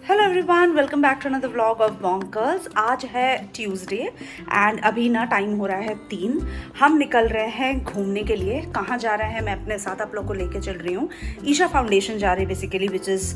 Hello everyone, welcome back to another vlog of Bonkers. आज है Tuesday and अभी ना टाइम हो रहा है 3। हम निकल रहे हैं घूमने के लिए। कहाँ जा रहे हैं मैं अपने साथ आप लोग को लेके चल रही हूँ। ईशा फाउंडेशन जा रही है basically, which is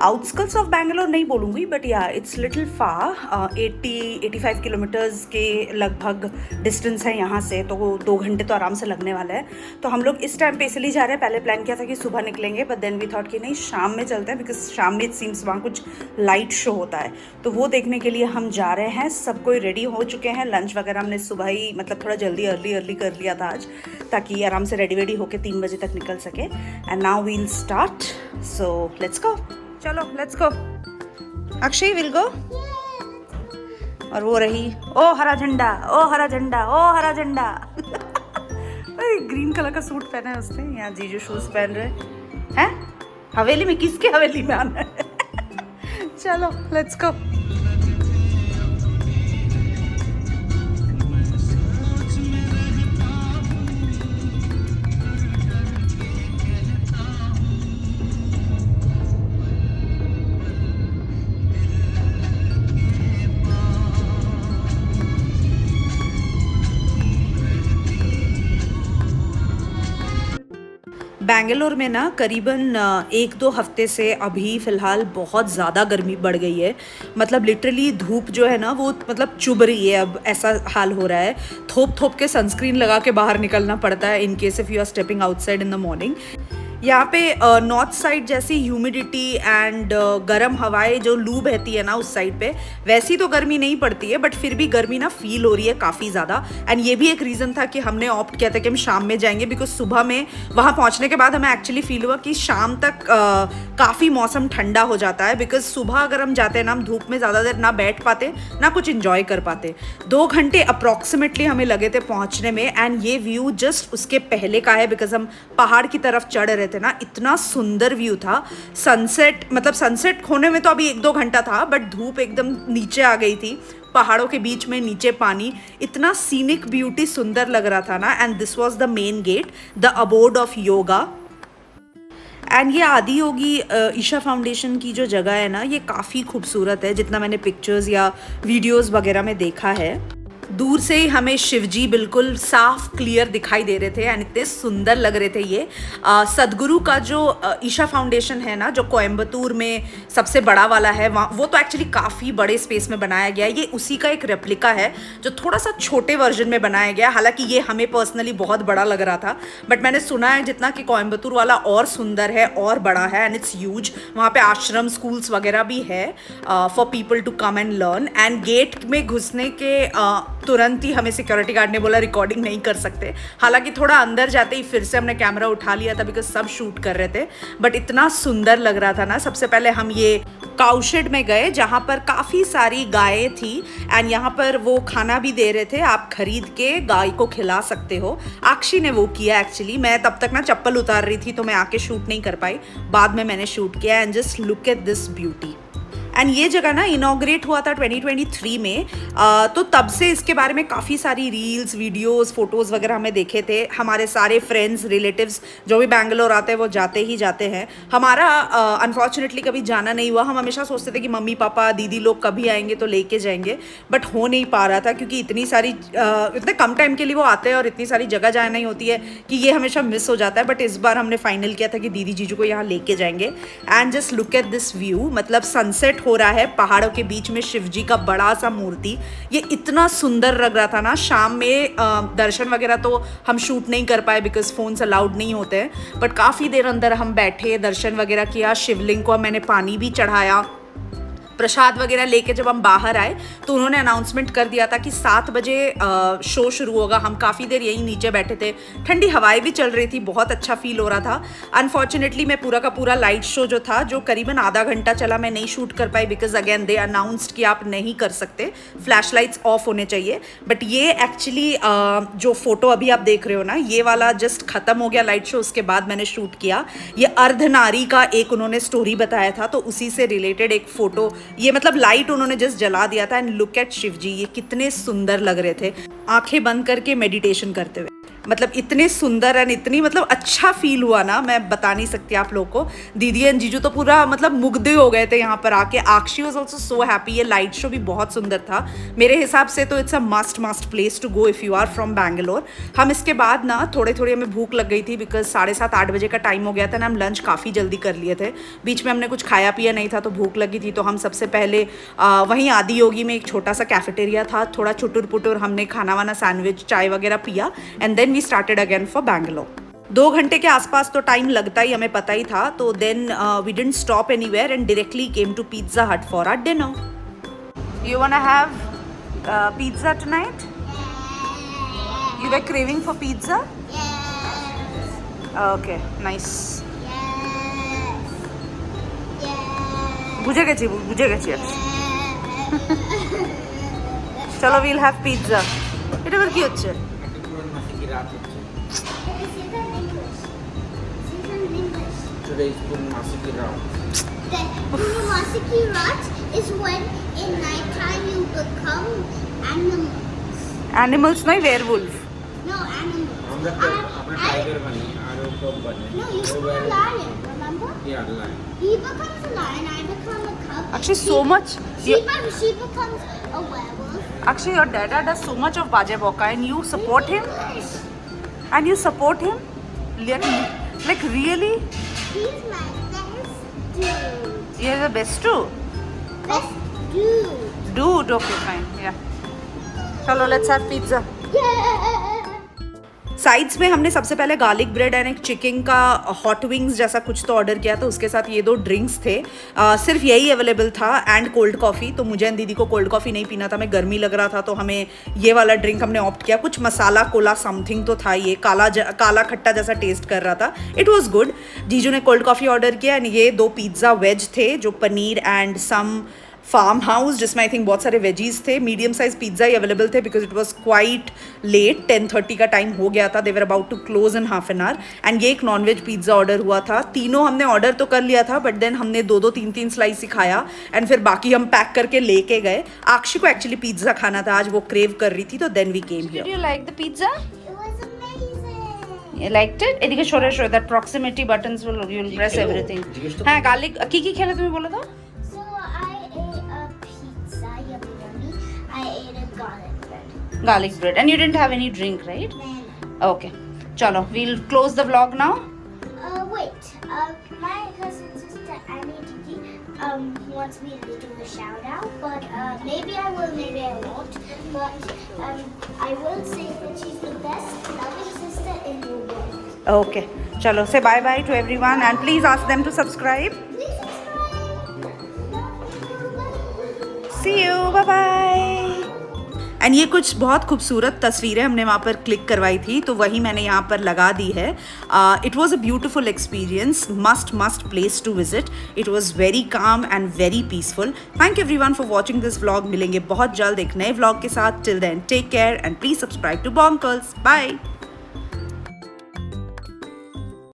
outskirts of Bangalore नहीं बोलूँगी, बट या इट्स लिटिल फार। 80-85 किलोमीटर्स के लगभग डिस्टेंस है यहाँ से, तो 2 घंटे तो आराम से लगने वाला है। तो हम लोग इस टाइम पे इसलिए जा रहे हैं। पहले प्लान किया था कि सुबह निकलेंगे, बट देन वी थॉट कि नहीं, शाम में चलते हैं, बिकॉज शाम में इट सीम्स वहाँ कुछ लाइट शो होता है, तो वो देखने के लिए हम जा रहे हैं। सब कोई रेडी हो चुके हैं। लंच वगैरह हमने सुबह ही मतलब थोड़ा जल्दी अर्ली कर लिया था आज, ताकि आराम से रेडी होके 3 बजे तक निकल सके। And now we'll start, so let's go. चलो let's go. Akshay will go. और वो रही, ओ हरा झंडा, ओ हरा झंडा, ओ हरा झंडा। ग्रीन कलर का सूट पहना है उसने। यहाँ जीजू शूज पहन रहे हैं। हवेली में, किसके हवेली में आना है? चलो लेट्स गो। बेंगलोर में ना करीबन 1-2 हफ्ते से अभी फ़िलहाल बहुत ज़्यादा गर्मी बढ़ गई है। मतलब लिटरली धूप जो है ना वो मतलब चुभ रही है। अब ऐसा हाल हो रहा है, थोप के सनस्क्रीन लगा के बाहर निकलना पड़ता है in case if you are stepping outside in the morning. यहाँ पे नॉर्थ साइड जैसी ह्यूमिडिटी एंड गर्म हवाएं जो लू बहती है ना उस साइड पे, वैसी तो गर्मी नहीं पड़ती है, बट फिर भी गर्मी ना फील हो रही है काफ़ी ज़्यादा। एंड ये भी एक रीज़न था कि हमने ऑप्ट किया था कि हम शाम में जाएंगे, बिकॉज सुबह में वहाँ पहुँचने के बाद हमें एक्चुअली फील हुआ कि शाम तक काफ़ी मौसम ठंडा हो जाता है। बिकॉज सुबह अगर हम जाते हैं ना, हम धूप में ज़्यादा देर ना बैठ पाते ना कुछ इन्जॉय कर पाते। 2 घंटे अप्रॉक्सीमेटली हमें लगे थे पहुँचने में। एंड ये व्यू जस्ट उसके पहले का है, बिकॉज हम पहाड़ की तरफ चढ़ रहे थे ना। इतना सुंदर व्यू था। सनसेट मतलब सनसेट होने में तो अभी 1-2 घंटा था, बट धूप एकदम नीचे आ गई थी, पहाड़ों के बीच में नीचे पानी। इतना सीनिक ब्यूटी सुंदर लग रहा था ना। And this was the main gate, the abode of yoga. And ये आदि योगी ईशा फाउंडेशन की जो जगह है ना, ये काफ़ी खूबसूरत है, जितना मैंने पिक्चर्स या वीडियोस वगैरह में देखा है। दूर से ही हमें शिवजी बिल्कुल साफ क्लियर दिखाई दे रहे थे एंड इतने सुंदर लग रहे थे। ये सदगुरु का जो ईशा फाउंडेशन है ना, जो कोयम्बतूर में सबसे बड़ा वाला है, वहाँ वो तो एक्चुअली काफ़ी बड़े स्पेस में बनाया गया है। ये उसी का एक रेप्लिका है जो थोड़ा सा छोटे वर्जन में बनाया गया। हालांकि ये हमें पर्सनली बहुत बड़ा लग रहा था, बट मैंने सुना है जितना कि कोयम्बतूर वाला और सुंदर है और बड़ा है एंड इट्स ह्यूज। वहाँ पे आश्रम स्कूल्स वगैरह भी है for people to come and learn. And gate में घुसने के तुरंत ही हमें सिक्योरिटी गार्ड ने बोला रिकॉर्डिंग नहीं कर सकते। हालांकि थोड़ा अंदर जाते ही फिर से हमने कैमरा उठा लिया था, बिकॉज सब शूट कर रहे थे। बट इतना सुंदर लग रहा था ना। सबसे पहले हम ये काउशेड में गए, जहाँ पर काफ़ी सारी गायें थी एंड यहाँ पर वो खाना भी दे रहे थे। आप खरीद के गाय को खिला सकते हो। आक्षी ने वो किया एक्चुअली। मैं तब तक ना चप्पल उतार रही थी, तो मैं आके शूट नहीं कर पाई। बाद में मैंने शूट किया। And just look at this beauty. And ये जगह ना इनॉग्रेट हुआ था 2023 में। तो तब से इसके बारे में काफ़ी सारी रील्स, वीडियोस, फोटोज़ वगैरह हमें देखे थे। हमारे सारे फ्रेंड्स, रिलेटिव्स जो भी बैंगलोर आते हैं वो जाते ही जाते हैं। हमारा अनफॉर्चुनेटली कभी जाना नहीं हुआ। हम हमेशा सोचते थे कि मम्मी पापा दीदी लोग कभी आएंगे तो लेके जाएंगे, बट हो नहीं पा रहा था, क्योंकि इतने कम टाइम के लिए वो आते हैं और इतनी सारी जगह जाना ही होती है कि ये हमेशा मिस हो जाता है। बट इस बार हमने फाइनल किया था कि दीदी जीजू को यहाँ लेके जाएंगे। And just look at this view. मतलब सनसेट हो रहा है पहाड़ों के बीच में, शिवजी का बड़ा सा मूर्ति। ये इतना सुंदर लग रहा था ना। शाम में दर्शन वगैरह तो हम शूट नहीं कर पाए, बिकॉज फोन्स अलाउड नहीं होते हैं। बट काफ़ी देर अंदर हम बैठे, दर्शन वगैरह किया। शिवलिंग को मैंने पानी भी चढ़ाया। प्रसाद वगैरह लेके जब हम बाहर आए तो उन्होंने अनाउंसमेंट कर दिया था कि 7 बजे शो शुरू होगा। हम काफ़ी देर यहीं नीचे बैठे थे, ठंडी हवाएं भी चल रही थी, बहुत अच्छा फील हो रहा था। अनफॉर्चुनेटली मैं पूरा का पूरा लाइट शो जो था, जो करीबन आधा घंटा चला, मैं नहीं शूट कर पाई, बिकॉज अगेन दे अनाउंस्ड कि आप नहीं कर सकते, फ्लैश लाइट्स ऑफ होने चाहिए। बट ये एक्चुअली जो फोटो अभी आप देख रहे हो ना, ये वाला जस्ट खत्म हो गया लाइट शो, उसके बाद मैंने शूट किया। ये अर्धनारी का एक उन्होंने स्टोरी बताया था, तो उसी से रिलेटेड एक फोटो, ये मतलब लाइट उन्होंने जस्ट जला दिया था। एंड लुक एट शिव जी, ये कितने सुंदर लग रहे थे आंखें बंद करके मेडिटेशन करते हुए। मतलब इतने सुंदर एंड इतनी मतलब अच्छा फील हुआ ना, मैं बता नहीं सकती आप लोगों को। दीदी एंड जीजू तो पूरा मतलब मुग्धे हो गए थे यहाँ पर आके। Akshi was also so happy. ये लाइट शो भी बहुत सुंदर था मेरे हिसाब से, तो it's a must place to go if you are from Bangalore. हम इसके बाद ना थोड़ी हमें भूख लग गई थी बिकॉज 7:30-8 बजे का टाइम हो गया था ना, हम लंच काफ़ी जल्दी कर लिए थे। बीच में हमने कुछ खाया पिया नहीं था तो भूख लगी थी, तो हम सबसे पहले वहीं आदि योगी में एक छोटा सा कैफेटेरिया था, थोड़ा चुटुर पुटुर हमने खाना वाना सैंडविच चाय वगैरह पिया and then we started again for Bangalore. 2 घंटे के आसपास तो टाइम लगता ही, हमें पता ही था। तो then we didn't stop anywhere and directly came to Pizza Hut for our dinner. You want to have pizza tonight? You were craving for pizza? Okay, nice. বুঝে গেছি। চলো, we'll have pizza. এটা আবার কি হচ্ছে? Today is Purnamasi Rat. The Purnamasi Rat is when in night time you become animals. Animals নয়, werewolf. No, animals. আমরা tiger বানি আর ও cub বানি। No, you become a lion, remember? Yeah, lion. He becomes a lion, I become a cub. Actually, so much. She becomes a werewolf. Actually, your dad does so much of baje boka and you support him? And you support him? Like really? He's my best dude. You're the best too? Best dude. Dude, okay, fine, yeah. चलो, let's have pizza. Yeah. Sides में हमने सबसे पहले garlic bread and एक chicken का hot wings जैसा कुछ तो ऑर्डर किया था, उसके साथ ये 2 ड्रिंक्स थे। सिर्फ यही अवेलेबल था एंड कोल्ड कॉफ़ी। तो मुझे एंड दीदी को कोल्ड कॉफ़ी नहीं पीना था, मैं गर्मी लग रहा था, तो हमें ये वाला ड्रिंक हमने ऑप्ट किया। कुछ मसाला कोला समथिंग तो था, ये काला खट्टा जैसा टेस्ट कर रहा था। It was good. जीजू ने कोल्ड कॉफ़ी ऑर्डर किया एंड ये 2 पिज़्ज़ा वेज थे जो paneer and some farmhouse जिसमें आई थिंक बहुत सारे वेजीज थे। मीडियम साइज पिज्ज़ा ही अवेलेबल थे because it was quite late, 10:30 का टाइम हो गया था। They were about to close in half an hour. And ये एक नॉन वेज पिज्ज़ा ऑर्डर हुआ था। तीनों हमने ऑर्डर तो कर लिया था बट देन हमने 2-2 3-3 स्लाइस ही खाया एंड फिर बाकी हम पैक करके लेके गए। आक्षी को एक्चुअली पिज्ज़ा खाना था आज, वो क्रेव कर रही थी, तो then we came here. Did you like the pizza? It was amazing. You liked it? এদিকে সরে সরে, that proximity buttons you'll press everything. হ্যাঁ, গার্লিক কি খেলে তুমি বলো তো? So I ate a pizza, yummy. I ate a garlic bread. Garlic bread. And you didn't have any drink, right? Then, Okay. Chalo, we'll close the vlog now. wait. My cousin sister Annie Didi wants me to do a shout out, but maybe I will, maybe I won't. But I will say that she's the best loving sister in the world. Okay, chalo, say bye bye to everyone and please ask them to subscribe. Please subscribe. Love you. See you, bye bye. And ये कुछ बहुत खूबसूरत तस्वीरें हमने वहाँ पर click करवाई थी, तो वही मैंने यहाँ पर लगा दी है। It was a beautiful experience, must place to visit. It was very calm and very peaceful. Thank everyone for watching this vlog. मिलेंगे बहुत जल्द एक नए व्लॉग के साथ। Till then take care and please subscribe to Bonkers. Bye.